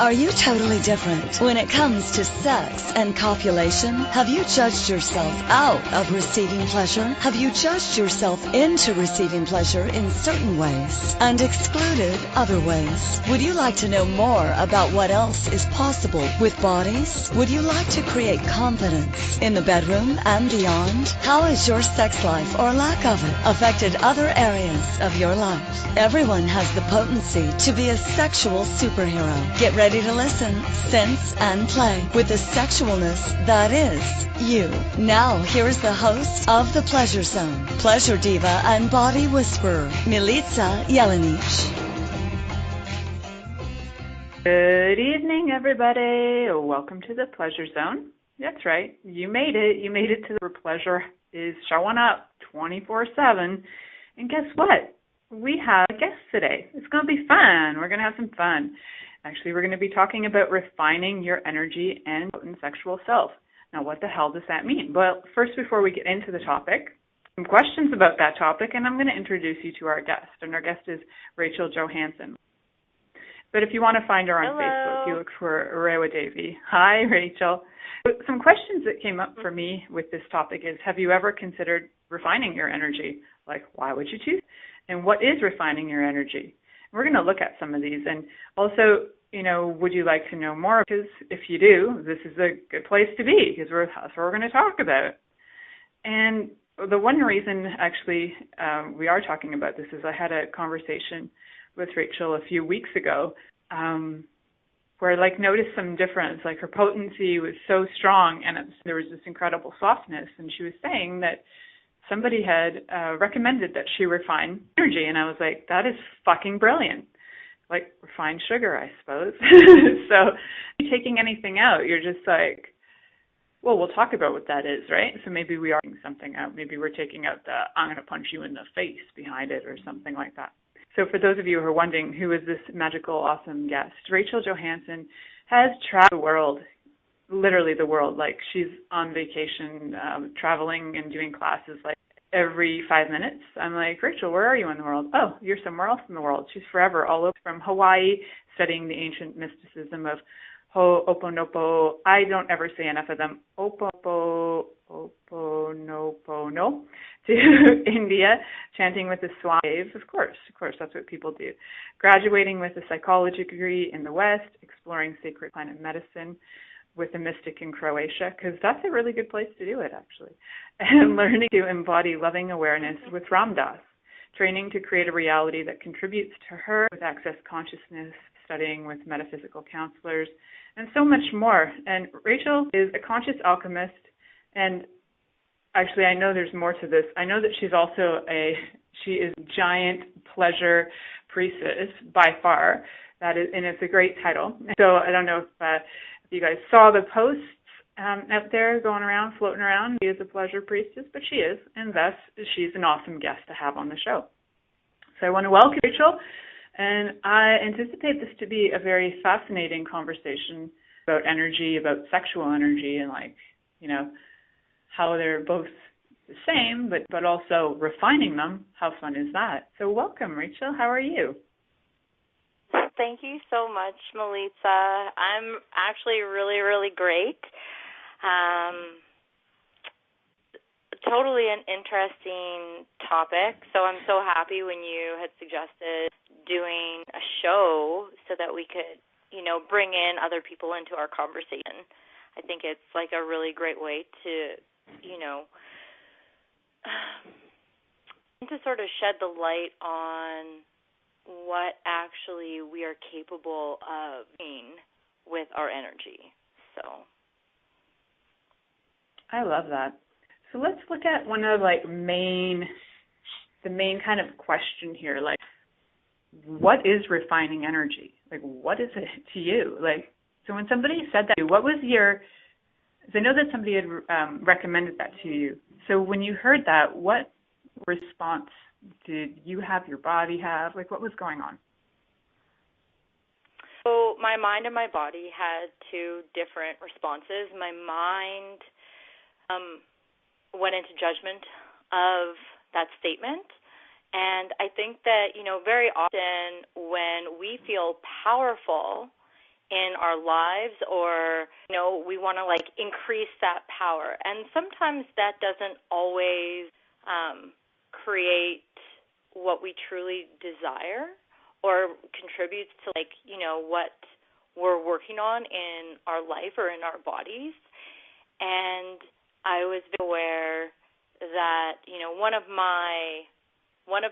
Are you totally different when it comes to sex and copulation? Have you judged yourself out of receiving pleasure? Have you judged yourself into receiving pleasure in certain ways and excluded other ways? Would you like to know more about what else is possible with bodies? Would you like to create confidence in the bedroom and beyond? How has your sex life or lack of it affected other areas of your life? Everyone has the potency to be a sexual superhero. Get ready to listen, sense, and play with the sexualness that is you. Now, here is the host of The Pleasure Zone, pleasure diva and body whisperer, Milica Jelenic. Good evening, everybody. Welcome to The Pleasure Zone. That's right. You made it. You made it to where pleasure is showing up 24/7. And guess what? We have a guest today. It's going to be fun. We're going to have some fun. Actually, we're going to be talking about refining your energy and potent sexual self. Now, what the hell does that mean? Well, first, before we get into the topic, some questions about that topic, and I'm going to introduce you to our guest. And our guest is Rachel Johanson. But if you want to find her on Facebook, you look for Rewa Devi. Hi, Rachel. Some questions that came up for me with this topic is, have you ever considered refining your energy? Like, why would you choose? And what is refining your energy? We're going to look at some of these. And also, would you like to know more? Because if you do, this is a good place to be, because that's what we're going to talk about. And the one reason, actually, we are talking about this is I had a conversation with Rachel a few weeks ago where I noticed some difference. Her potency was so strong, and there was this incredible softness. And she was saying that somebody had recommended that she refine energy, and I was like, that is fucking brilliant. Refined sugar, I suppose. So taking anything out, you're just well, we'll talk about what that is, right? So maybe we are taking something out. Maybe we're taking out the I'm going to punch you in the face behind it or something like that. So for those of you who are wondering, who is this magical, awesome guest? Rachel Johanson has traveled the world, literally the world. She's on vacation, traveling and doing classes every 5 minutes. I'm like, Rachel, where are you in the world? Oh, you're somewhere else in the world. She's forever all over, from Hawaii, studying the ancient mysticism of Ho'oponopo. I don't ever say enough of them. Oponopono, to India, chanting with the Swamis. Of course, that's what people do. Graduating with a psychology degree in the West, exploring sacred plant medicine with a mystic in Croatia, because that's a really good place to do it, actually. And learning to embody loving awareness with Ram Dass, training to create a reality that contributes to her with access consciousness, studying with metaphysical counselors, and so much more. And Rachel is a conscious alchemist, and actually I know there's more to this. I know that she's also she is giant pleasure priestess by far. That is, and it's a great title. So I don't know if you guys saw the posts out there going around, floating around. She is a pleasure priestess, but she is, and thus she's an awesome guest to have on the show. So I want to welcome Rachel, and I anticipate this to be a very fascinating conversation about energy, about sexual energy, and how they're both the same, but also refining them. How fun is that? So welcome, Rachel. How are you? Thank you so much, Milica. I'm actually really, really great. Totally an interesting topic. So I'm so happy when you had suggested doing a show so that we could, bring in other people into our conversation. I think it's a really great way to, to sort of shed the light on what actually we are capable of doing with our energy. So I love that. So let's look at one of the main kind of question here. What is refining energy? What is it to you? So when somebody said that, what was I know that somebody had recommended that to you. So when you heard that, what response did you have, your body have? What was going on? So my mind and my body had two different responses. My mind went into judgment of that statement. And I think that, very often when we feel powerful in our lives, or, we want to like increase that power. And sometimes that doesn't always create what we truly desire or contributes to like, what we're working on in our life or in our bodies. And I was aware that, one of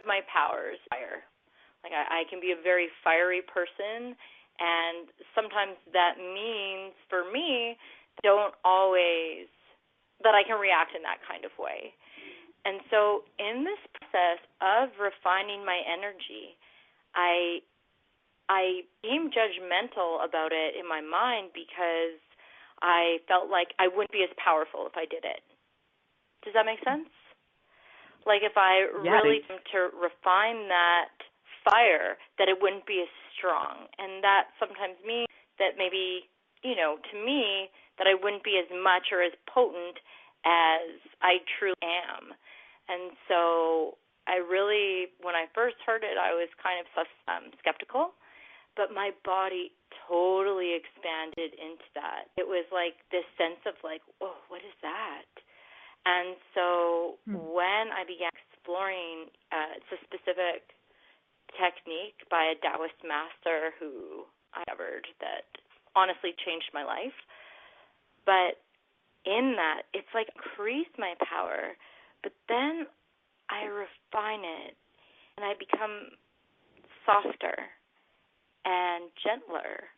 my powers, fire. Like I can be a very fiery person, and sometimes that means for me don't always that I can react in that kind of way. And so in this process of refining my energy, I became judgmental about it in my mind because I felt like I wouldn't be as powerful if I did it. Does that make sense? Like if I really came to refine that fire, that it wouldn't be as strong. And that sometimes means that maybe, to me, that I wouldn't be as much or as potent as I truly am. And so I really, when I first heard it, I was kind of skeptical, but my body totally expanded into that. It was like this sense of like, whoa, what is that? And so when I began exploring, it's a specific technique by a Taoist master who I discovered that honestly changed my life. But in that, it's like increased my power, but then I refine it and I become softer and gentler.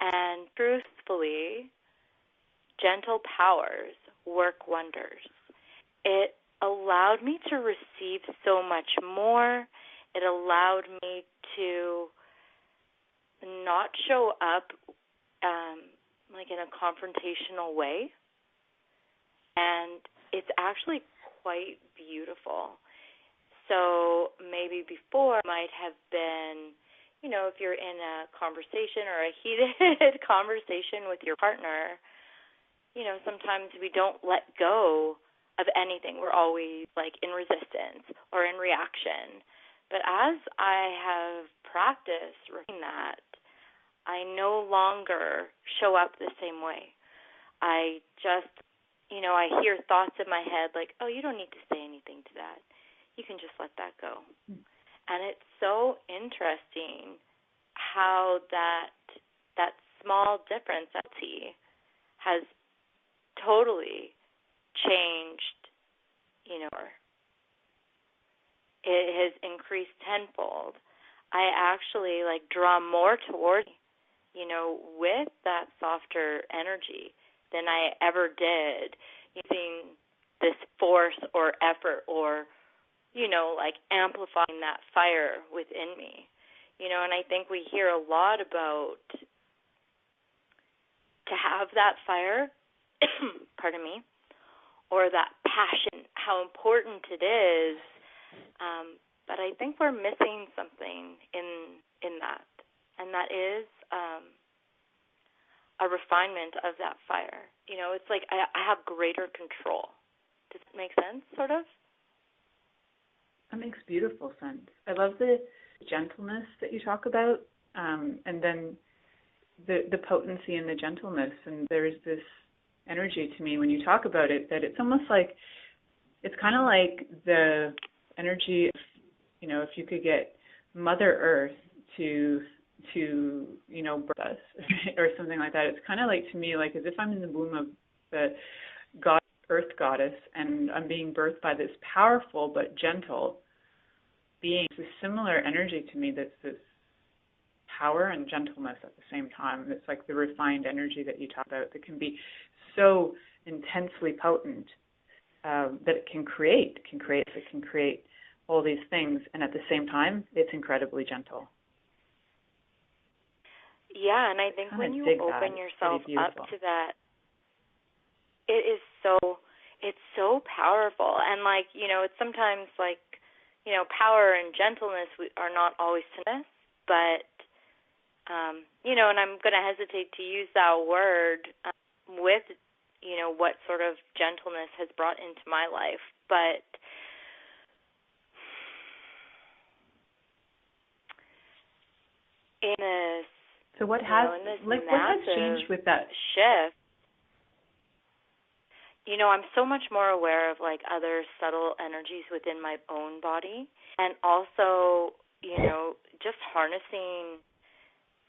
And truthfully, gentle powers work wonders. It allowed me to receive so much more. It allowed me to not show up like in a confrontational way. And it's actually quite beautiful. So maybe before it might have been, if you're in a conversation or a heated conversation with your partner, sometimes we don't let go of anything. We're always like in resistance or in reaction. But as I have practiced reading that, I no longer show up the same way. I just, I hear thoughts in my head like, oh, you don't need to say anything to that. You can just let that go. And it's so interesting how that small difference has totally changed, it has increased tenfold. I actually draw more towards, with that softer energy than I ever did using this force or effort or, amplifying that fire within me. And I think we hear a lot about to have that fire, pardon me, or that passion, how important it is. But I think we're missing something in that, and that is a refinement of that fire. It's like I have greater control. Does it make sense, sort of? That makes beautiful sense. I love the gentleness that you talk about, and then the potency and the gentleness. And there's this energy to me when you talk about it that it's almost like, it's kind of like the energy of, if you could get Mother Earth to birth us or something like that. It's kind of like, to me, like as if I'm in the womb of the Earth goddess and I'm being birthed by this powerful but gentle being. It's a similar energy to me that's this power and gentleness at the same time. It's like the refined energy that you talk about that can be so intensely potent that it can create all these things, and at the same time, it's incredibly gentle. Yeah, and I think when you open yourself up to that, it's so powerful. And it's sometimes power and gentleness are not always synonymous, but and I'm going to hesitate to use that word with what sort of gentleness has brought into my life, but in this So what has what has changed with that shift? I'm so much more aware of other subtle energies within my own body, and also, just harnessing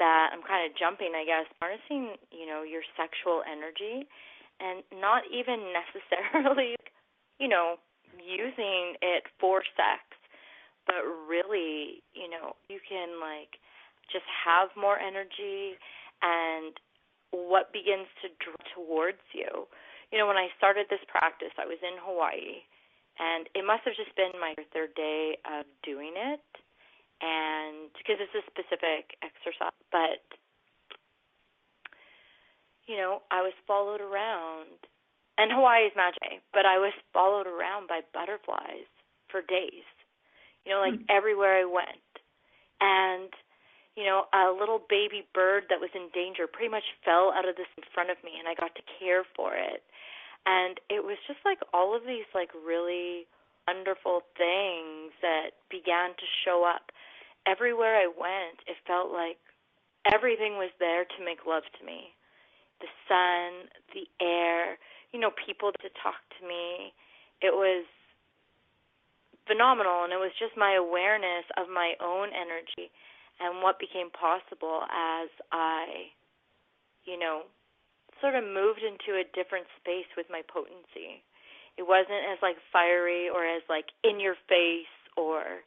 that. I'm kind of jumping, I guess, harnessing, your sexual energy, and not even necessarily, using it for sex, but really, you can just have more energy, and what begins to draw towards you. When I started this practice, I was in Hawaii, and it must have just been my third day of doing it, and because it's a specific exercise, but, I was followed around, and Hawaii is magic, but I was followed around by butterflies for days, everywhere I went, and a little baby bird that was in danger pretty much fell out of this in front of me, and I got to care for it. And it was just all of these really wonderful things that began to show up. Everywhere I went, it felt like everything was there to make love to me. The sun, the air, people to talk to me. It was phenomenal, and it was just my awareness of my own energy and what became possible as I, sort of moved into a different space with my potency. It wasn't as fiery or as in your face or,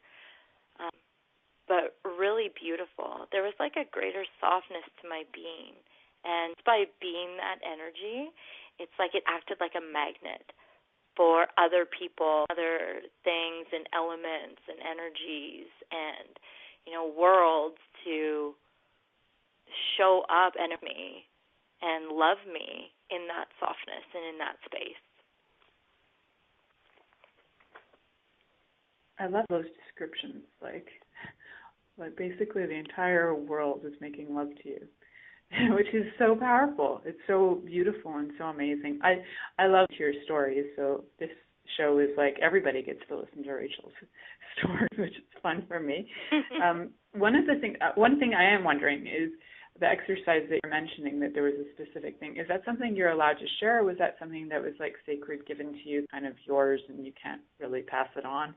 but really beautiful. There was a greater softness to my being, and by being that energy, it's it acted like a magnet for other people, other things and elements and energies and worlds to show up and me and love me in that softness and in that space. I love those descriptions. Like basically the entire world is making love to you, which is so powerful. It's so beautiful and so amazing. I love your stories. So this show is everybody gets to listen to Rachel's story, which is fun for me. One thing I am wondering is the exercise that you're mentioning, that there was a specific thing. Is that something you're allowed to share, or was that something that was sacred, given to you, kind of yours, and you can't really pass it on?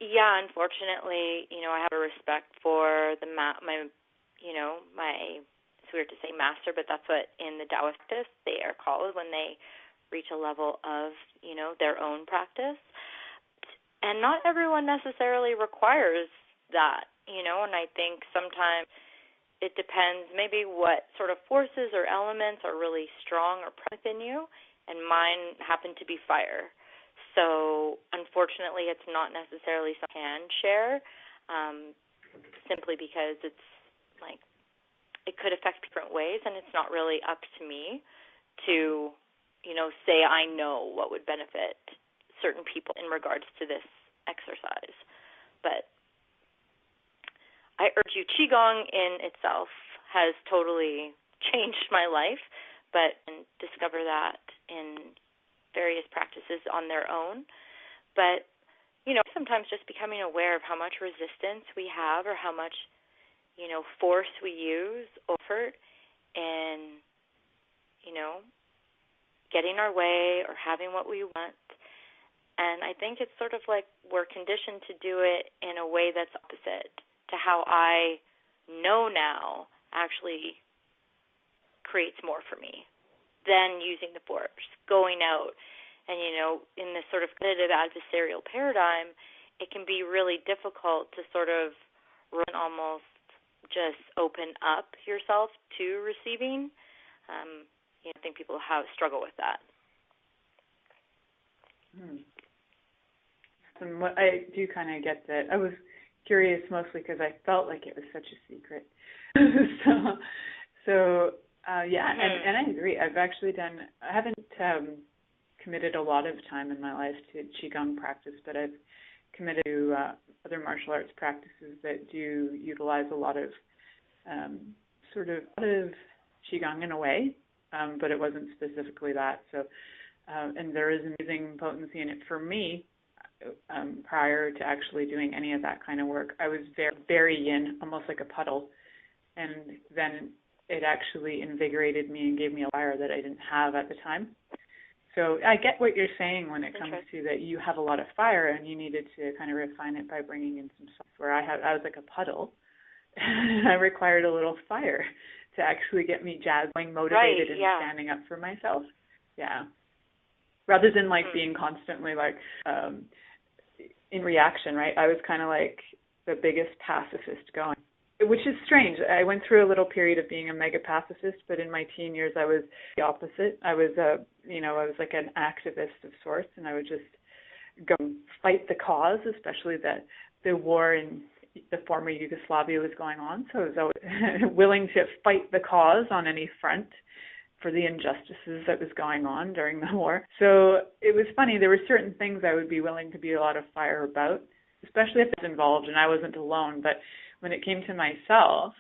Yeah, unfortunately, I have a respect for my it's weird to say master, but that's what in the Taoist practice they are called when they reach a level of, their own practice. And not everyone necessarily requires that, and I think sometimes it depends maybe what sort of forces or elements are really strong or within you, and mine happen to be fire. So unfortunately, it's not necessarily something I can share, simply because it's it could affect different ways, and it's not really up to me to, say I know what would benefit certain people in regards to this exercise. But I urge you, Qigong in itself has totally changed my life, but discover that in various practices on their own. But, sometimes just becoming aware of how much resistance we have, or how much, force we use, effort in, getting our way or having what we want. And I think it's sort of we're conditioned to do it in a way that's opposite to how I know now actually creates more for me than using the force, going out. And, in this sort of competitive adversarial paradigm, it can be really difficult to sort of run almost just open up yourself to receiving. I think people struggle with that. And what I do kind of get that. I was curious mostly because I felt like it was such a secret. So yeah, and I agree. I've actually I haven't committed a lot of time in my life to Qigong practice, but I've committed to other martial arts practices that do utilize a lot of sort of Qigong in a way, but it wasn't specifically that. So, and there is amazing potency in it for me. Prior to actually doing any of that kind of work, I was very, very yin, almost like a puddle, And then it actually invigorated me and gave me a fire that I didn't have at the time. So I get what you're saying when it comes to that you have a lot of fire and you needed to kind of refine it by bringing in some software. I was like a puddle and I required a little fire to actually get me jazzed, motivated, and standing up for myself. Yeah. Rather than like being constantly like in reaction, right? I was kind of like the biggest pacifist going, which is strange. I went through a little period of being a mega pacifist, but in my teen years I was the opposite. I was I was like an activist of sorts, and I would just go fight the cause, especially that the war in the former Yugoslavia was going on. So I was always willing to fight the cause on any front for the injustices that was going on during the war. So it was funny. There were certain things I would be willing to be a lot of fire about, especially if it's involved and I wasn't alone. But when it came to myself,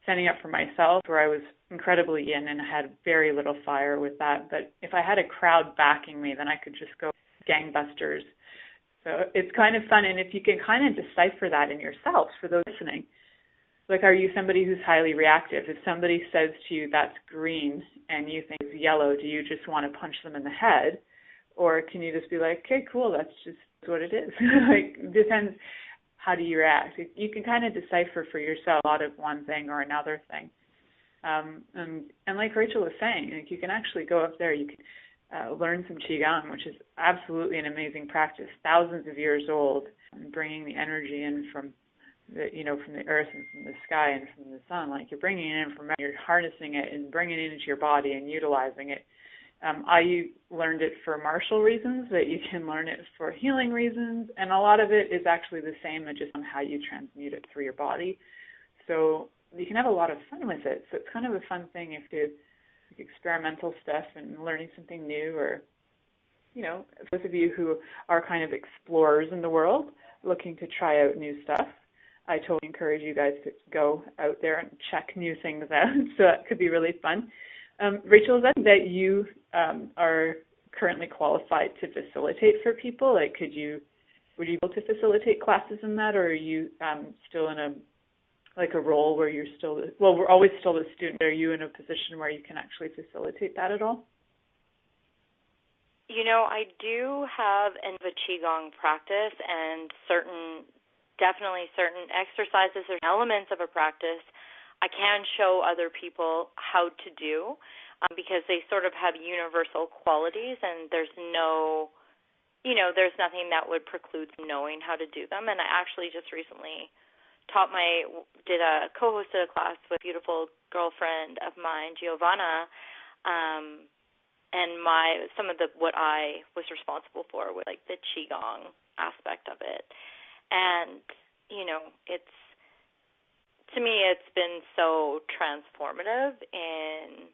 standing up for myself, where I was incredibly in and had very little fire with that. But if I had a crowd backing me, then I could just go gangbusters. So it's kind of fun. And if you can kind of decipher that in yourself, for those listening, like, are you somebody who's highly reactive? If somebody says to you, that's green, and you think it's yellow, do you just want to punch them in the head? Or can you just be like, okay, cool, that's just what it is. Like, it depends. How do you react? You can kind of decipher for yourself a lot of one thing or another thing. And like Rachel was saying, like, you can actually go up there, you can learn some Qigong, which is absolutely an amazing practice, thousands of years old, and bringing the energy in from from the earth and from the sky and from the sun. Like, you're bringing it in from, you're harnessing it and bringing it into your body and utilizing it. I learned it for martial reasons, but you can learn it for healing reasons, and a lot of it is actually the same, just on how you transmute it through your body. So you can have a lot of fun with it. So it's kind of a fun thing if you do like experimental stuff and learning something new, or those of you who are kind of explorers in the world looking to try out new stuff, I totally encourage you guys to go out there and check new things out. So that could be really fun. Rachel, is that you are currently qualified to facilitate for people? Like, would you be able to facilitate classes in that, or are you still in a role where you're still, we're always still a student. Are you in a position where you can actually facilitate that at all? I do have a Qigong practice, and definitely certain exercises or elements of a practice I can show other people how to do, because they sort of have universal qualities, and there's there's nothing that would preclude knowing how to do them. And I actually just recently co-hosted a class with a beautiful girlfriend of mine, Giovanna, and what I was responsible for was like the Qigong aspect of it. And, to me, it's been so transformative in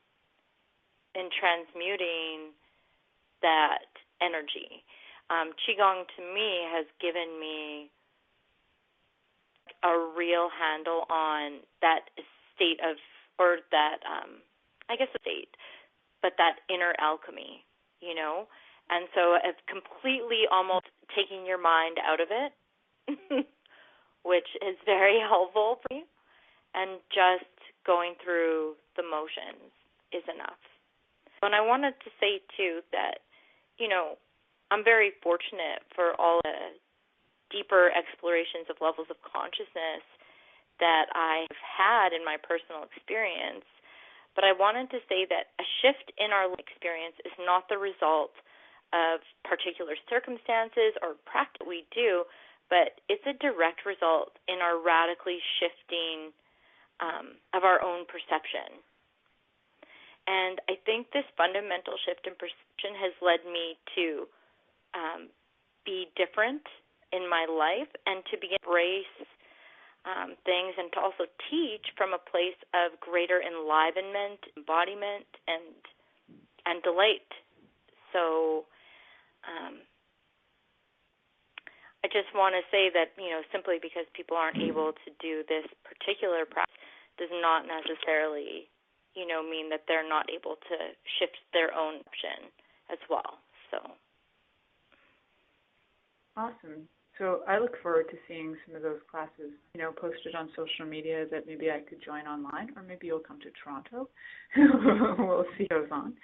transmuting that energy. Qigong, to me, has given me a real handle on that state of, or that, but that inner alchemy, And so it's completely almost taking your mind out of it, which is very helpful for me, and just going through the motions is enough. And I wanted to say, too, that, I'm very fortunate for all the deeper explorations of levels of consciousness that I've had in my personal experience. But I wanted to say that a shift in our experience is not the result of particular circumstances or practice we do, but it's a direct result in our radically shifting of our own perception. And I think this fundamental shift in perception has led me to be different in my life and to embrace things, and to also teach from a place of greater enlivenment, embodiment, and delight. So I just want to say that, simply because people aren't able to do this particular practice does not necessarily, mean that they're not able to shift their own option as well. So awesome. So I look forward to seeing some of those classes, posted on social media that maybe I could join online, or maybe you'll come to Toronto. We'll see what goes on.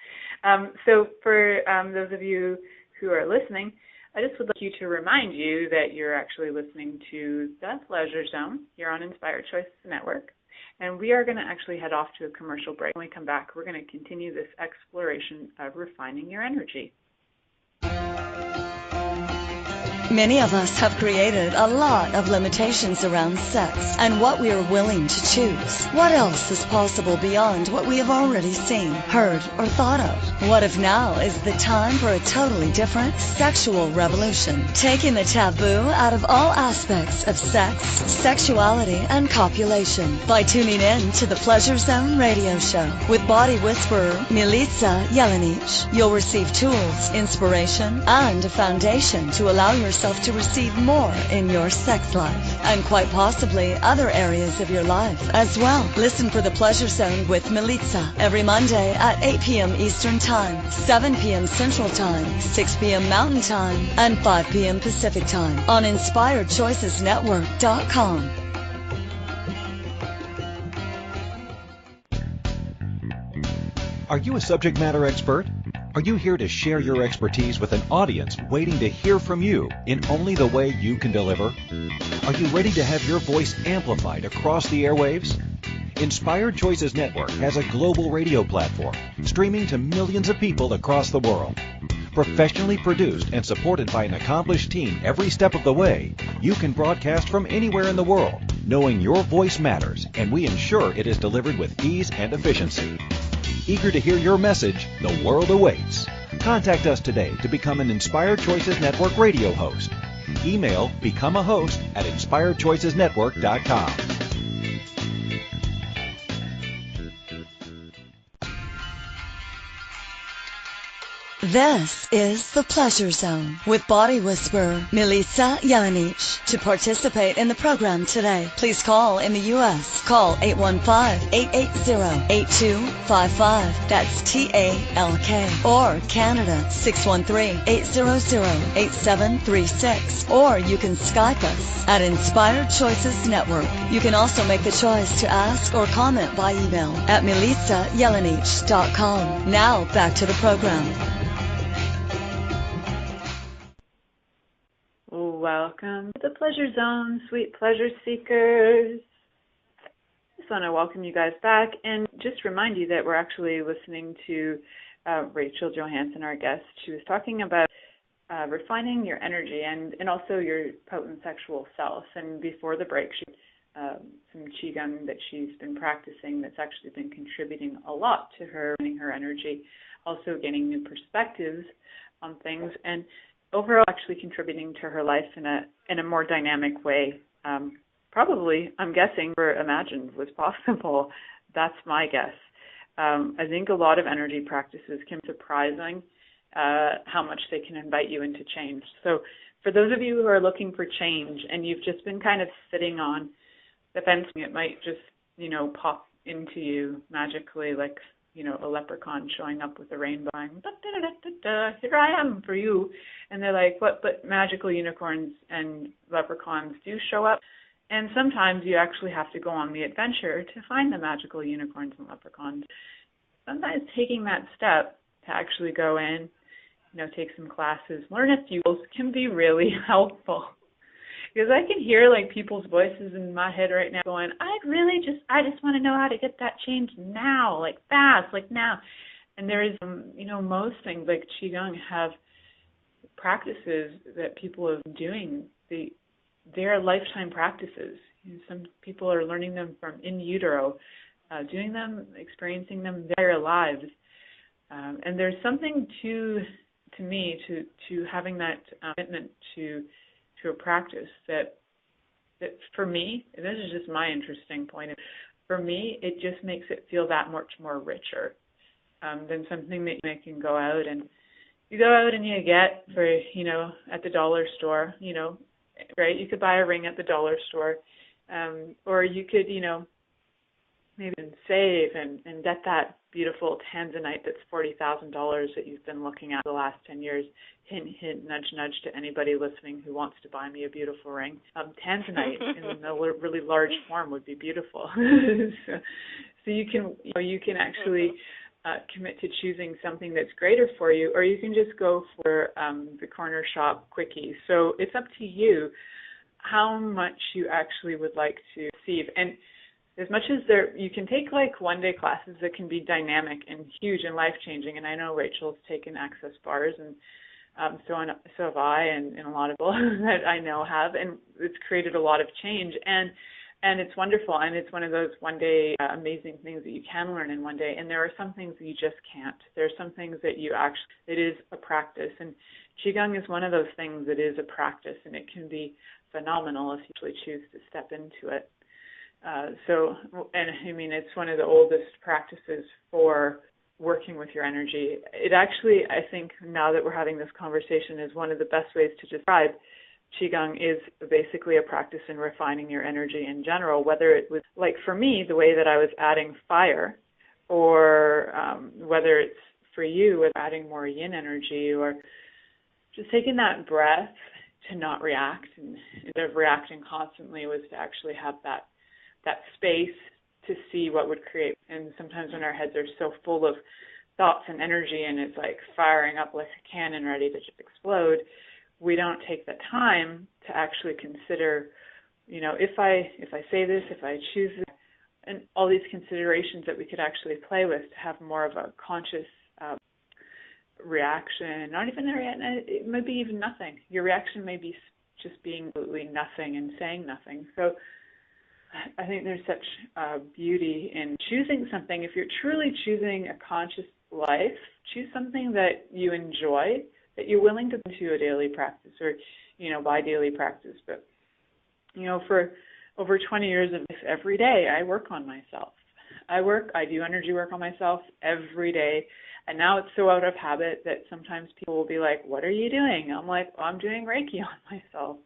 So for those of you who are listening, I just would like you to remind you that you're actually listening to The Pleasure Zone here on Inspired Choices Network. And we are going to actually head off to a commercial break. When we come back, we're going to continue this exploration of refining your energy. Many of us have created a lot of limitations around sex and what we are willing to choose. What else is possible beyond what we have already seen, heard, or thought of? What if now is the time for a totally different sexual revolution? Taking the taboo out of all aspects of sex, sexuality, and copulation by tuning in to the Pleasure Zone radio show with body whisperer Milica Jelenic. You'll receive tools, inspiration, and a foundation to allow yourself to receive more in your sex life and quite possibly other areas of your life as well. Listen for the Pleasure Zone with Milica every Monday at 8 p.m. Eastern Time, 7 p.m. Central Time, 6 p.m. Mountain Time, and 5 p.m. Pacific Time on InspiredChoicesNetwork.com. Are you a subject matter expert? Are you here to share your expertise with an audience waiting to hear from you in only the way you can deliver? Are you ready to have your voice amplified across the airwaves? Inspired Choices Network has a global radio platform streaming to millions of people across the world. Professionally produced and supported by an accomplished team every step of the way, you can broadcast from anywhere in the world, knowing your voice matters, and we ensure it is delivered with ease and efficiency. Eager to hear your message, the world awaits. Contact us today to become an Inspired Choices Network radio host. Email becomeahost@inspiredchoicesnetwork.com. This is The Pleasure Zone with body whisperer Milica Jelenic. To participate in the program today, please call in the U.S. Call 815-880-8255. That's TALK. Or Canada, 613-800-8736. Or you can Skype us at Inspired Choices Network. You can also make the choice to ask or comment by email at milicajelenic.com. Now back to the program. Welcome to the Pleasure Zone, sweet pleasure seekers. I just want to welcome you guys back and just remind you that we're actually listening to Rachel Johanson, our guest. She was talking about refining your energy and also your potent sexual self. And before the break, she some Qigong that she's been practicing that's actually been contributing a lot to her refining her energy, also gaining new perspectives on things, and overall actually contributing to her life in a more dynamic way. Probably, I'm guessing, never imagined was possible. That's my guess. I think a lot of energy practices can be surprising how much they can invite you into change. So for those of you who are looking for change and you've just been kind of sitting on the fence, it might just, pop into you magically like, a leprechaun showing up with a rainbow going, here I am for you. And they're like, what? But magical unicorns and leprechauns do show up. And sometimes you actually have to go on the adventure to find the magical unicorns and leprechauns. Sometimes taking that step to actually go in, take some classes, learn a few skills can be really helpful. Because I can hear like people's voices in my head right now going, I just want to know how to get that change now, like fast, like now. And there is, most things like Qigong have practices that people have been doing. They're lifetime practices. Some people are learning them from in utero, doing them, experiencing them their lives. And there's something to me to having that commitment to a practice that for me, and this is just my interesting point, for me, it just makes it feel that much more richer than something that you can go out and you get for, at the dollar store, right? You could buy a ring at the dollar store, or you could, maybe save and get that beautiful tanzanite that's $40,000 that you've been looking at the last 10 years. Hint, hint, nudge, nudge to anybody listening who wants to buy me a beautiful ring. Tanzanite in a really large form would be beautiful. So you can actually commit to choosing something that's greater for you, or you can just go for the corner shop quickie. So it's up to you how much you actually would like to receive. And as much as you can take like one-day classes that can be dynamic and huge and life-changing, and I know Rachel's taken access bars, and so have I, and a lot of people that I know have, and it's created a lot of change, and it's wonderful, and it's one of those one-day amazing things that you can learn in one day, and there are some things that you just can't. There are some things that it is a practice, and Qigong is one of those things that is a practice, and it can be phenomenal if you actually choose to step into it. It's one of the oldest practices for working with your energy. It actually, I think, now that we're having this conversation, is one of the best ways to describe Qigong is basically a practice in refining your energy in general, whether it was, like for me, the way that I was adding fire, or whether it's for you with adding more yin energy, or just taking that breath to not react, and instead of reacting constantly, was to actually have that space to see what would create. And sometimes when our heads are so full of thoughts and energy, and it's like firing up like a cannon ready to just explode, we don't take the time to actually consider, if I say this, if I choose this, and all these considerations that we could actually play with to have more of a conscious reaction. Not even a reaction, it might be even nothing. Your reaction may be just being absolutely nothing and saying nothing. So I think there's such beauty in choosing something. If you're truly choosing a conscious life, choose something that you enjoy, that you're willing to do a daily practice, or, by daily practice. But, for over 20 years of life, every day I work on myself. I do energy work on myself every day. And now it's so out of habit that sometimes people will be like, what are you doing? I'm like, I'm doing Reiki on myself.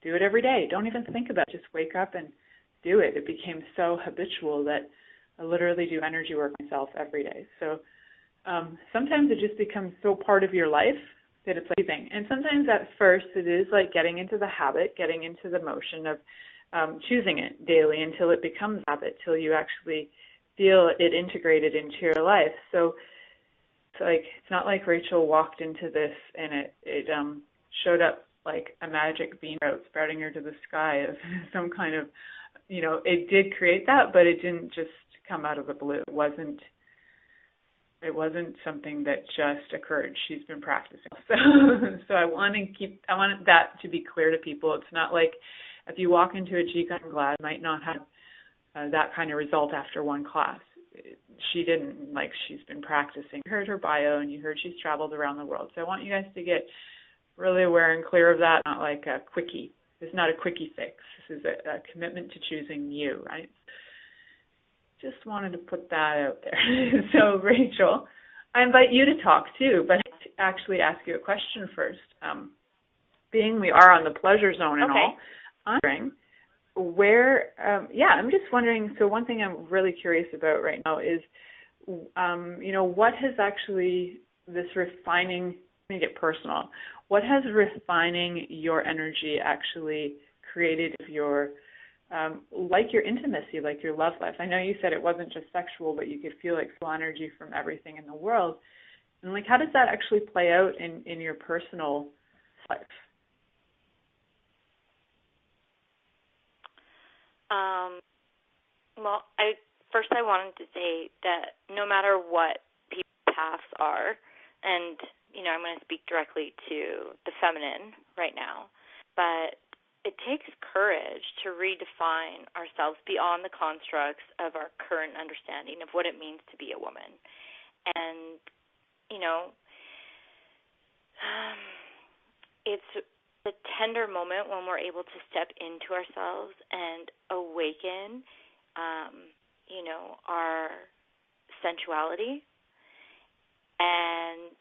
Do it every day. Don't even think about it. Just wake up and do it. It became so habitual that I literally do energy work myself every day. So sometimes it just becomes so part of your life that it's like breathing. And sometimes at first it is like getting into the habit, getting into the motion of choosing it daily until it becomes a habit, till you actually feel it integrated into your life. So it's not like Rachel walked into this and it showed up like a magic bean route sprouting her to the sky of some kind of, it did create that, but it didn't just come out of the blue. It wasn't something that just occurred. She's been practicing. So I want that to be clear to people. It's not like if you walk into a Qigong class, you might not have that kind of result after one class. She didn't, she's been practicing. You heard her bio, and you heard she's traveled around the world. So I want you guys to get really aware and clear of that, not like a quickie. This is not a quickie fix. This is a commitment to choosing you, right? Just wanted to put that out there. So, Rachel, I invite you to talk too, but actually ask you a question first. Being we are on the pleasure zone and all, I'm wondering I'm just wondering, so one thing I'm really curious about right now is, what has actually this refining, let me get personal, what has refining your energy actually created of your, like your intimacy, like your love life? I know you said it wasn't just sexual, but you could feel like soul energy from everything in the world. And how does that actually play out in your personal life? Well, I wanted to say that no matter what people's paths are, and, I'm going to speak directly to the feminine right now, but it takes courage to redefine ourselves beyond the constructs of our current understanding of what it means to be a woman. And, it's a tender moment when we're able to step into ourselves and awaken, our sensuality. And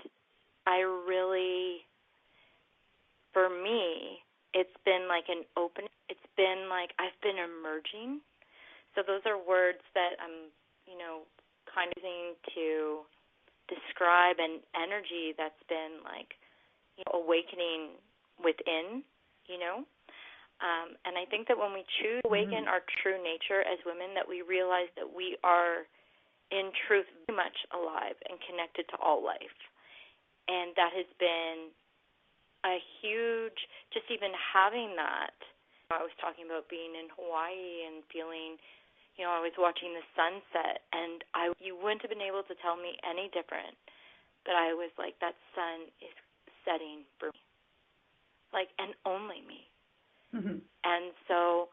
for me, it's been like an opening. It's been like I've been emerging. So those are words that I'm, kind of using to describe an energy that's been like, awakening within, and I think that when we choose to awaken our true nature as women, that we realize that we are in truth very much alive and connected to all life. And that has been a huge, just even having that. I was talking about being in Hawaii and feeling, I was watching the sunset, and you wouldn't have been able to tell me any different. But I was like, that sun is setting for me, and only me. Mm-hmm. And so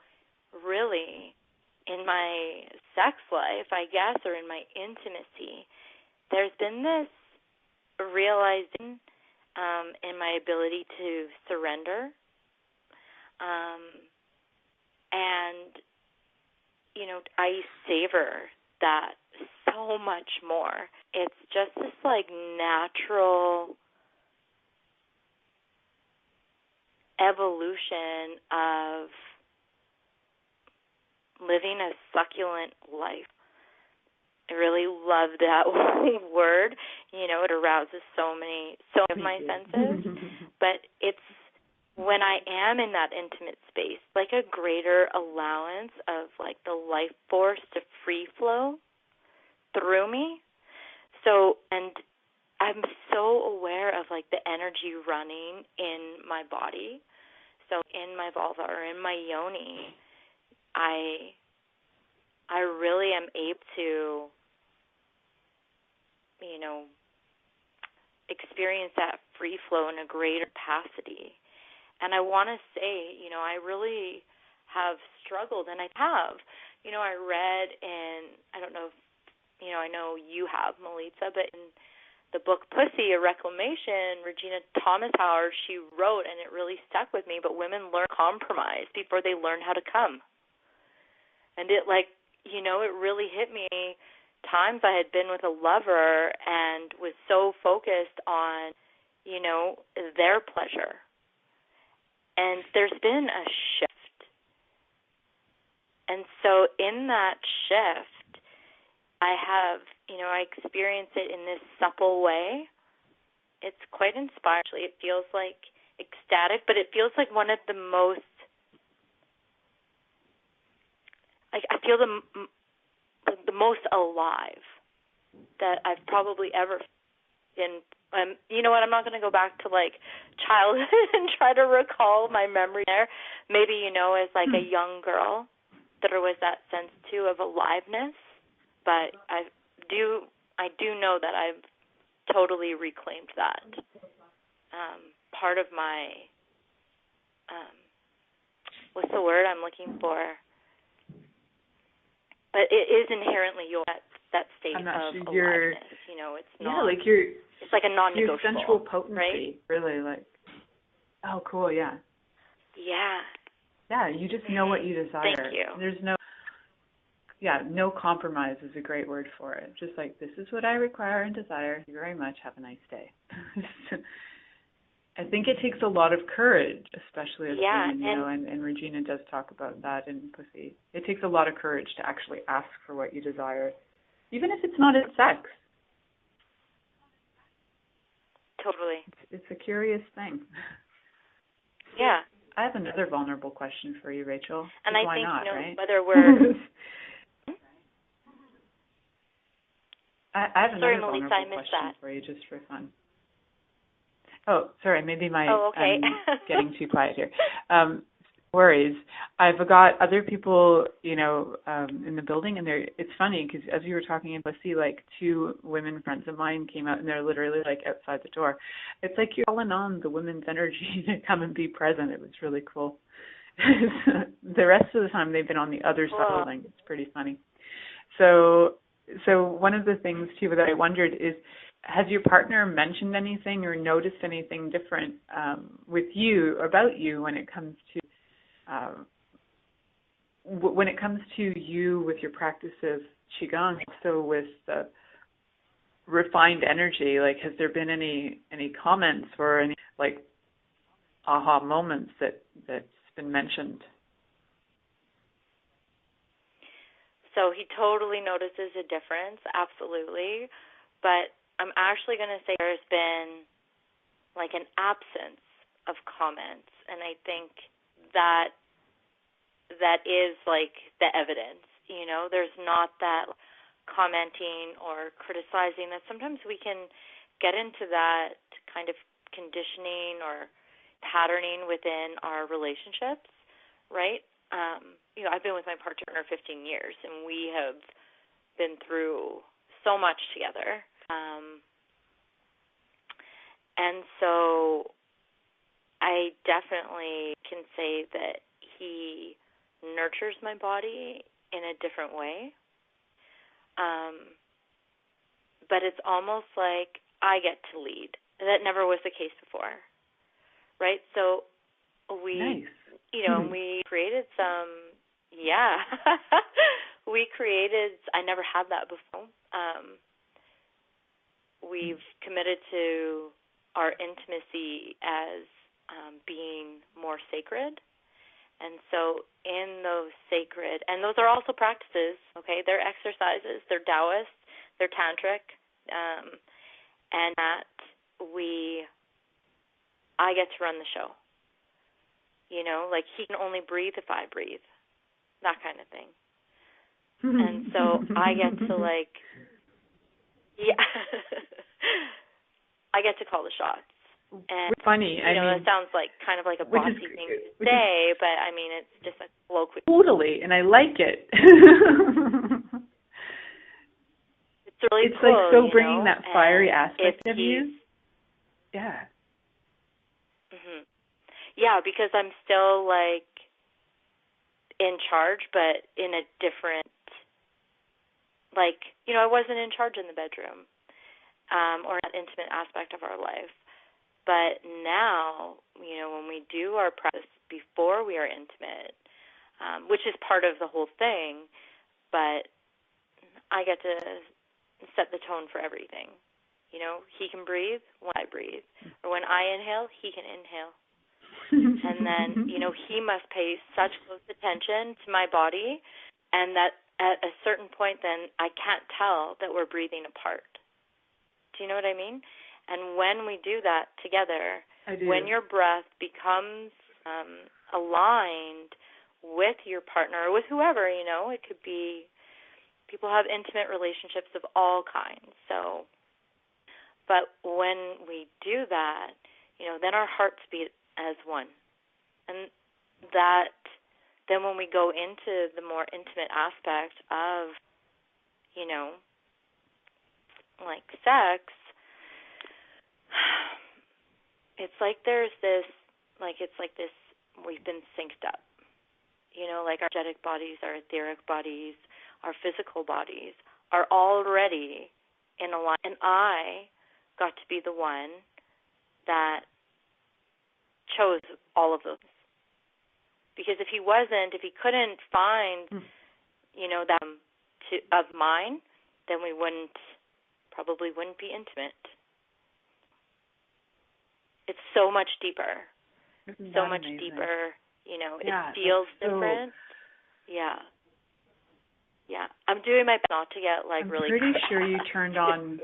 really in my sex life, I guess, or in my intimacy, there's been this realizing in my ability to surrender. And, I savor that so much more. It's just this natural evolution of living a succulent life. I really love that word. It arouses so many of my senses. But it's when I am in that intimate space, a greater allowance of the life force to free flow through me. So, and I'm so aware of the energy running in my body. So in my vulva or in my yoni, I really am able to, experience that free flow in a greater capacity. And I want to say, I really have struggled, and I have. I read in, I don't know if, I know you have, Milica, but in the book Pussy, A Reclamation, Regina Thomas-Howard, she wrote, and it really stuck with me, but women learn compromise before they learn how to come. And it it really hit me times I had been with a lover and was so focused on, their pleasure. And there's been a shift. And so in that shift, I have, I experience it in this supple way. It's quite inspiring. It feels ecstatic, but it feels like one of the most, I feel the most alive that I've probably ever been. You know what? I'm not going to go back to childhood and try to recall my memory there. Maybe as a young girl, there was that sense too of aliveness. But I do know that I've totally reclaimed that. Part of my what's the word I'm looking for? But it is inherently that state of aliveness. It's not. Yeah, it's like a non-negotiable. Your sensual potency, right? Really, oh, cool, yeah. Yeah. Yeah, you just know what you desire. Thank you. There's no compromise is a great word for it. Just this is what I require and desire. Thank you very much. Have a nice day. I think it takes a lot of courage, especially as women, and Regina does talk about that in Pussy. It takes a lot of courage to actually ask for what you desire, even if it's not in sex. Totally. It's a curious thing. Yeah. I have another vulnerable question for you, Rachel. And I why think, not, right? whether we're... I have another vulnerable question for you, just for fun. Oh, sorry, maybe I'm getting too quiet here. Worries. I've got other people, in the building, and it's funny because as we were talking about, two women friends of mine came out, and they're literally outside the door. It's you're calling on the women's energy to come and be present. It was really cool. The rest of the time they've been on the other side of the building. It's pretty funny. So one of the things too that I wondered is, has your partner mentioned anything or noticed anything different with you, about you, when it comes to you with your practice of Qigong, so with the refined energy? Has there been any comments or any aha moments that's been mentioned? So he totally notices a difference, absolutely. But I'm actually going to say there's been like an absence of comments, and I think that is like the evidence. There's not that commenting or criticizing that sometimes we can get into that kind of conditioning or patterning within our relationships, right? I've been with my partner 15 years, and we have been through so much together. And so I definitely can say that he nurtures my body in a different way. But it's almost like I get to lead. That never was the case before, right? So we, nice. We created some, I never had that before. We've committed to our intimacy as being more sacred. And so in those sacred, and those are also practices, okay? They're exercises, they're Taoist, they're tantric, and that I get to run the show. Like he can only breathe if I breathe, that kind of thing. And so I get to I get to call the shots. And funny. It sounds like kind of like a bossy thing to say, but I mean, it's just a colloquial. Totally, and I like it. It's really it's cool. Like so bringing that fiery aspect of you. Yeah. Mhm. Yeah, because I'm still like in charge, but in a different, I wasn't in charge in the bedroom, or that intimate aspect of our life. But now, when we do our practice before we are intimate, which is part of the whole thing, but I get to set the tone for everything. He can breathe when I breathe, or when I inhale, he can inhale. And then, he must pay such close attention to my body, and that at a certain point then I can't tell that we're breathing apart. Do you know what I mean? And when we do that together, when your breath becomes aligned with your partner or with whoever, it could be, people have intimate relationships of all kinds. So, but when we do that, then our hearts beat as one. And that, then when we go into the more intimate aspect of, like sex, it's like there's this, we've been synced up. Like our energetic bodies, our etheric bodies, our physical bodies are already in alignment. And I got to be the one that chose all of those. Because if he couldn't find, that of mine, then we probably wouldn't be intimate. It's so much deeper. Isn't so that much amazing? Deeper. It feels different. Yeah. Yeah. I'm doing my best not to get really. I'm pretty sure you turned on.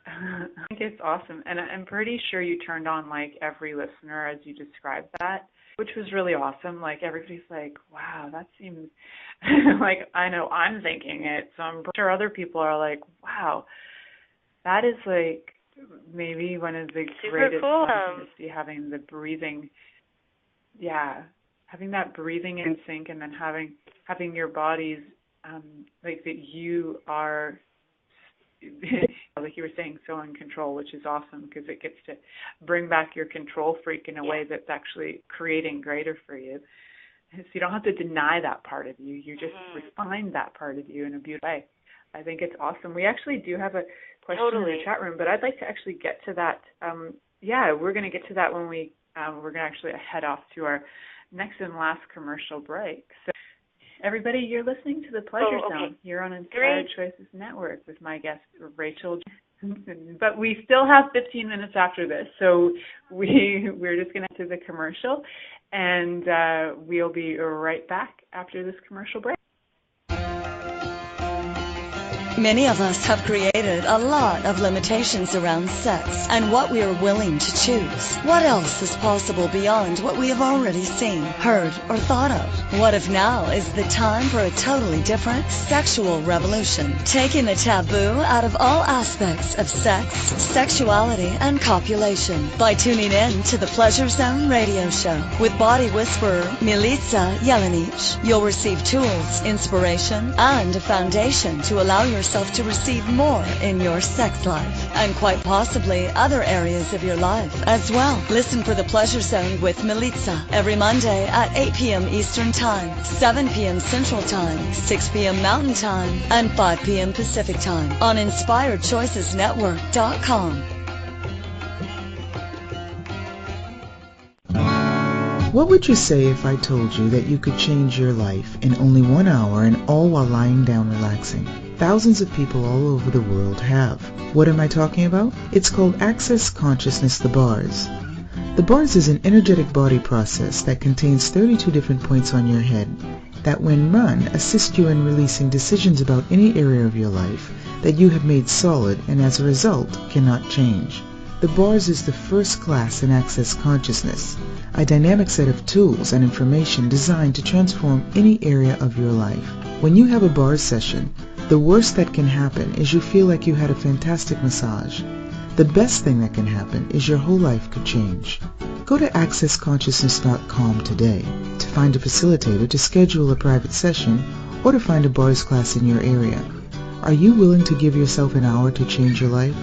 I think it's awesome, and I'm pretty sure you turned on every listener as you described that, which was really awesome. Everybody's like, "Wow, that seems I know I'm thinking it." So I'm sure other people are like, "Wow, that is maybe one of the super greatest cool. things to be having the breathing." Yeah, having that breathing in sync, and then having your bodies that you are. Like you were saying, so in control, which is awesome because it gets to bring back your control freak in a way that's actually creating greater for you. So you don't have to deny that part of you. You just refine that part of you in a beautiful way. I think it's awesome. We actually do have a question in the chat room, but I'd like to actually get to that. We're going to get to that when we're going to actually head off to our next and last commercial break. So everybody, you're listening to The Pleasure Zone here on Inspired Choices Network with my guest, Rachel Johanson. But we still have 15 minutes after this, so we're just going to do the commercial, and we'll be right back after this commercial break. Many of us have created a lot of limitations around sex and what we are willing to choose. What else is possible beyond what we have already seen, heard, or thought of? What if now is the time for a totally different sexual revolution, taking the taboo out of all aspects of sex, sexuality, and copulation by tuning in to the Pleasure Zone radio show with body whisperer Milica Jelenic. You'll receive tools, inspiration, and a foundation to allow yourself to receive more in your sex life and quite possibly other areas of your life as well. Listen for the Pleasure Zone with Milica every Monday at 8 p.m. Eastern Time, 7 p.m. Central Time, 6 p.m. Mountain Time, and 5 p.m. Pacific Time on InspiredChoicesNetwork.com. What would you say if I told you that you could change your life in only 1 hour and all while lying down relaxing? Thousands of people all over the world have. What am I talking about? It's called Access Consciousness, the bars. The bars is an energetic body process that contains 32 different points on your head that when run assist you in releasing decisions about any area of your life that you have made solid and as a result cannot change. The bars is the first class in Access Consciousness, a dynamic set of tools and information designed to transform any area of your life. When you have a bars session, the worst that can happen is you feel like you had a fantastic massage. The best thing that can happen is your whole life could change. Go to accessconsciousness.com today to find a facilitator to schedule a private session or to find a bars class in your area. Are you willing to give yourself an hour to change your life?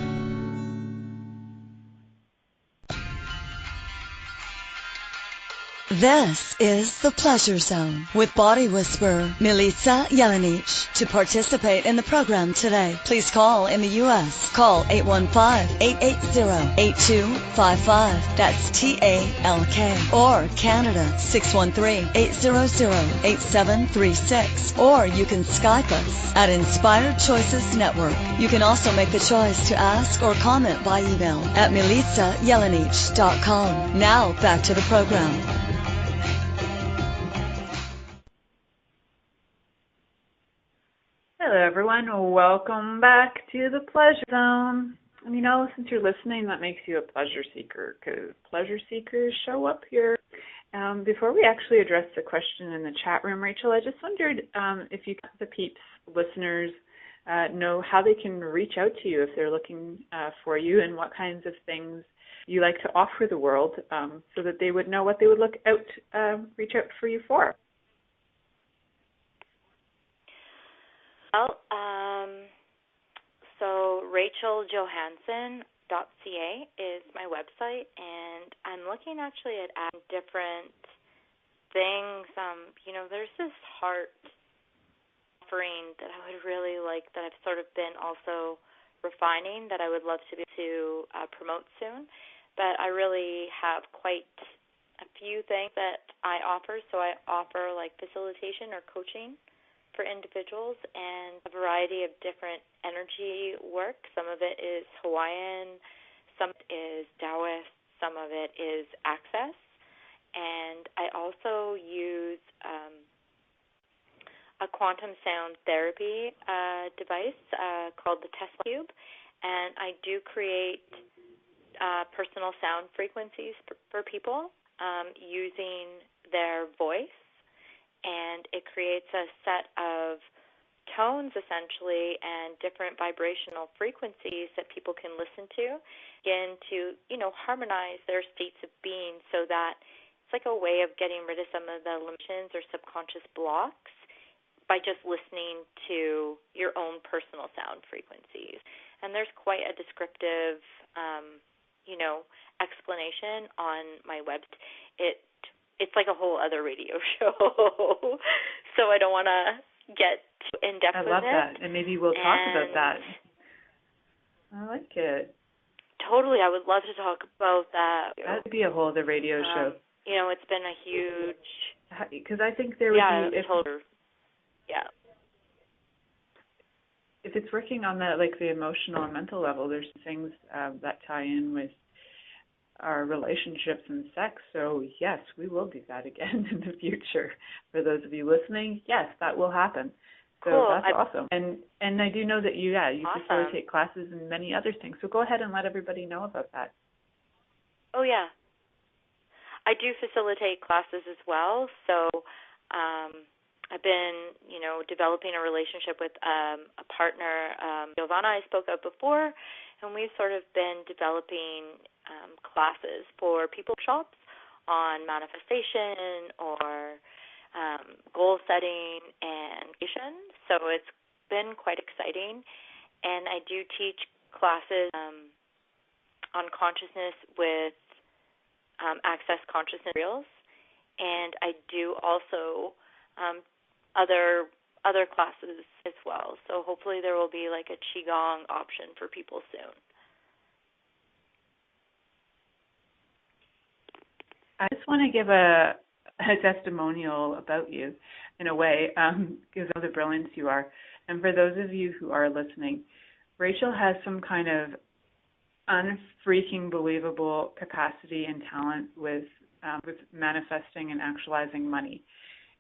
This is the Pleasure Zone with body whisperer Milica Jelenic. To participate in the program today, please call in the U.S. Call 815-880-8255. That's TALK. Or Canada 613-800-8736. Or you can Skype us at Inspired Choices Network. You can also make the choice to ask or comment by email at milicajelenic.com. Now back to the program. Hello, everyone. Welcome back to the Pleasure Zone. And since you're listening, that makes you a pleasure seeker, because pleasure seekers show up here. Before we actually address the question in the chat room, Rachel, I just wondered if you, the peeps, listeners, know how they can reach out to you if they're looking for you and what kinds of things you like to offer the world so that they would know what they would reach out for you for. Well, so Rachel Johanson.ca is my website, and I'm looking actually at adding different things. There's this heart offering that I would really like, that I've sort of been also refining, that I would love to be to promote soon. But I really have quite a few things that I offer. So I offer like facilitation or coaching for individuals and a variety of different energy work. Some of it is Hawaiian, some is Taoist, some of it is Access. And I also use a quantum sound therapy device called the Tesla Cube, and I do create personal sound frequencies for people using their voice. And it creates a set of tones, essentially, and different vibrational frequencies that people can listen to, begin to, harmonize their states of being, so that it's like a way of getting rid of some of the limitations or subconscious blocks by just listening to your own personal sound frequencies. And there's quite a descriptive, explanation on my website. It's like a whole other radio show, so I don't want to get too in-depth with it. I love that, and maybe we'll talk about that. I like it. Totally, I would love to talk about that. That would be a whole other radio show. It's been a huge... Because I think there would be... If it's working on the emotional and mental level, there's things that tie in with our relationships and sex. So yes, we will do that again in the future. For those of you listening, yes, that will happen. So cool. that's awesome. And I do know that you awesome. facilitate classes and many other things. So go ahead and let everybody know about that. Oh, yeah. I do facilitate classes as well. So I've been, developing a relationship with a partner, Giovanna I spoke of before, and we've sort of been developing classes for people shops on manifestation or goal setting and vision. So it's been quite exciting. And I do teach classes on consciousness with Access Consciousness Reels. And I do also other classes as well. So hopefully there will be like a Qigong option for people soon. I just want to give a testimonial about you in a way, because of the brilliance you are. And for those of you who are listening, Rachel has some kind of unfreaking believable capacity and talent with manifesting and actualizing money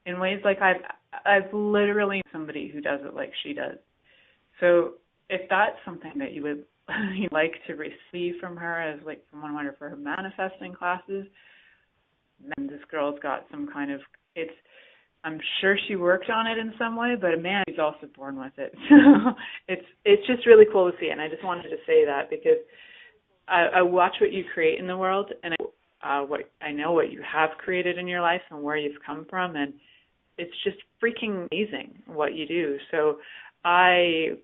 in ways like I've literally somebody who does it like she does. So if that's something that you would like to receive from her as like from one of her manifesting classes, man, this girl's got some kind of, I'm sure she worked on it in some way, but man, she's also born with it. So it's just really cool to see. And I just wanted to say that because I watch what you create in the world, and I know what you have created in your life and where you've come from, and it's just freaking amazing what you do. So I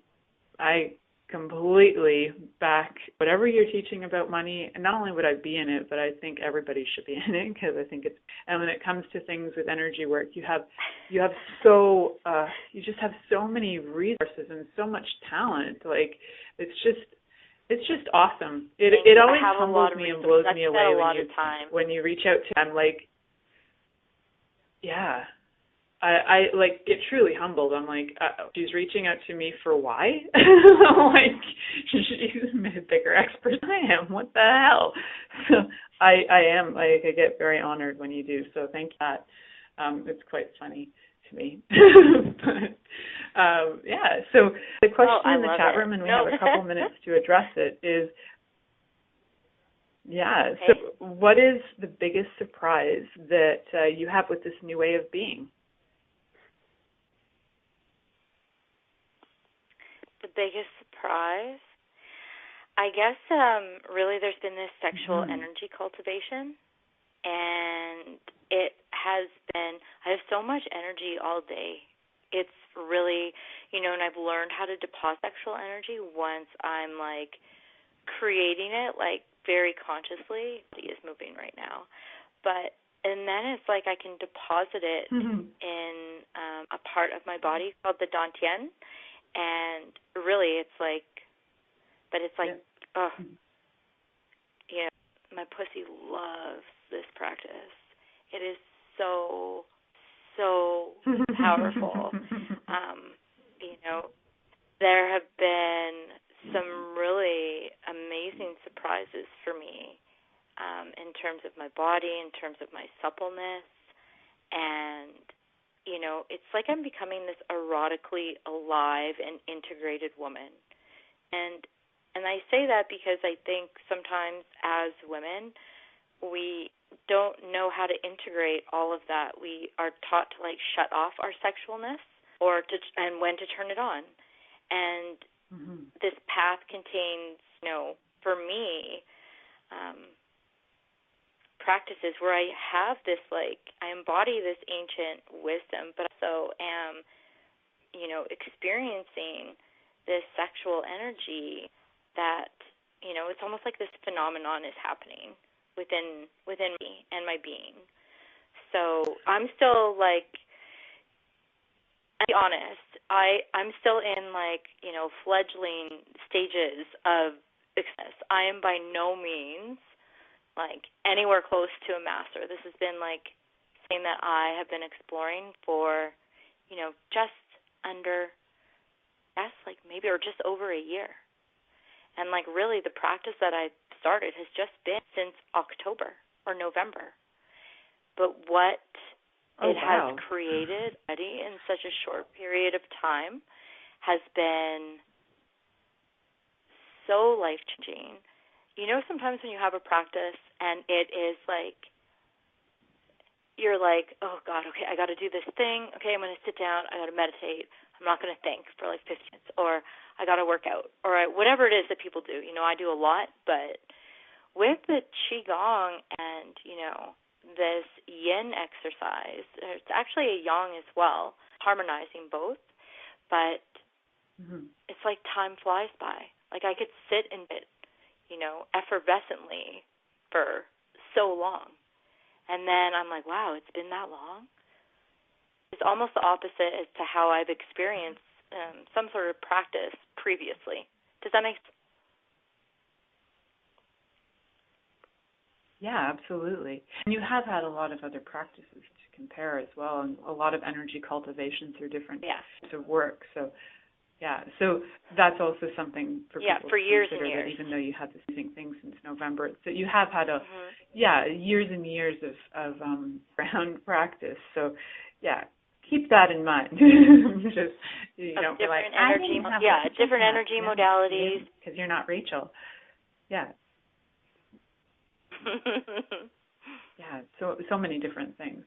completely back whatever you're teaching about money, and not only would I be in it, but I think everybody should be in it because I think it's. And when it comes to things with energy work, you just have so many resources and so much talent. Like it's just awesome. It always humbles me and blows me away when you reach out to. I'm like, yeah. I like get truly humbled. I'm like, she's reaching out to me for why? Like, she's a bigger expert than I am. What the hell? So I am. Like, I get very honored when you do. So thank you for that. It's quite funny to me. But, yeah. So the question in the chat room, and we have a couple minutes to address it, is, yeah. Okay. So what is the biggest surprise that you have with this new way of being? The biggest surprise? I guess really there's been this sexual energy cultivation, and it has been, I have so much energy all day. It's really, and I've learned how to deposit sexual energy once I'm like creating it like very consciously. It is moving right now. And then it's like I can deposit it in a part of my body called the dantian. And really, it's like, but it's like, my pussy loves this practice. It is so, so powerful. There have been some really amazing surprises for me in terms of my body, in terms of my suppleness, and it's like I'm becoming this erotically alive and integrated woman. And I say that because I think sometimes as women, we don't know how to integrate all of that. We are taught to like shut off our sexualness and when to turn it on. And this path contains, for me, practices where I have this, like, I embody this ancient wisdom, but also am, experiencing this sexual energy that, it's almost like this phenomenon is happening within me and my being. So I'm still, like, to be honest, I'm still in, like, fledgling stages of success. I am by no means like anywhere close to a master. This has been like something that I have been exploring for, just under, like maybe or just over a year. And like really the practice that I started has just been since October or November. But what has created already in such a short period of time has been so life-changing. You know, sometimes when you have a practice and it is like, you're like, oh, God, okay, I got to do this thing. Okay, I'm going to sit down. I got to meditate. I'm not going to think for like 15 minutes. Or I got to work out. Or whatever it is that people do. You know, I do a lot. But with the Qigong and, you know, this yin exercise, it's actually a yang as well, harmonizing both. But it's like time flies by. Like I could sit in it, you know, effervescently for so long. And then I'm like, wow, it's been that long? It's almost the opposite as to how I've experienced some sort of practice previously. Does that make sense? Yeah, absolutely. And you have had a lot of other practices to compare as well, and a lot of energy cultivation through different types of work. So, yeah, so that's also something for people for to years consider, and years. that even though you had this amazing thing since November, so you have had years and years of ground practice. So, yeah, keep that in mind. Just, you don't feel like, different energy modalities. Because you're not Rachel. Yeah. Yeah, so many different things.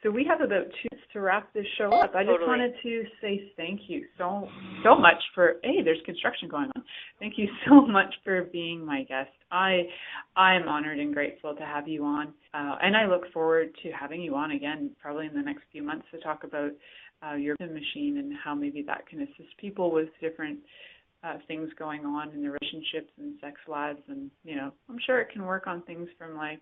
So we have about 2 minutes to wrap this show up. I just wanted to say thank you so much for, there's construction going on. Thank you so much for being my guest. I'm honored and grateful to have you on, and I look forward to having you on again probably in the next few months to talk about your machine and how maybe that can assist people with different things going on in their relationships and sex lives. And, you know, I'm sure it can work on things from like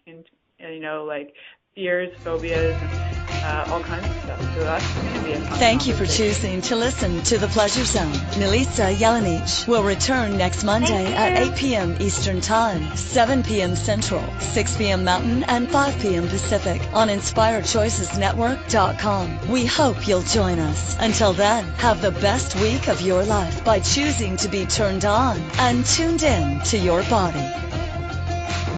fears, phobias, and all kinds of stuff. So that's going to be a fun Thank you for choosing to listen to The Pleasure Zone. Milica Jelenic will return next Monday at 8 p.m. Eastern Time, 7 p.m. Central, 6 p.m. Mountain, and 5 p.m. Pacific on InspiredChoicesNetwork.com. We hope you'll join us. Until then, have the best week of your life by choosing to be turned on and tuned in to your body.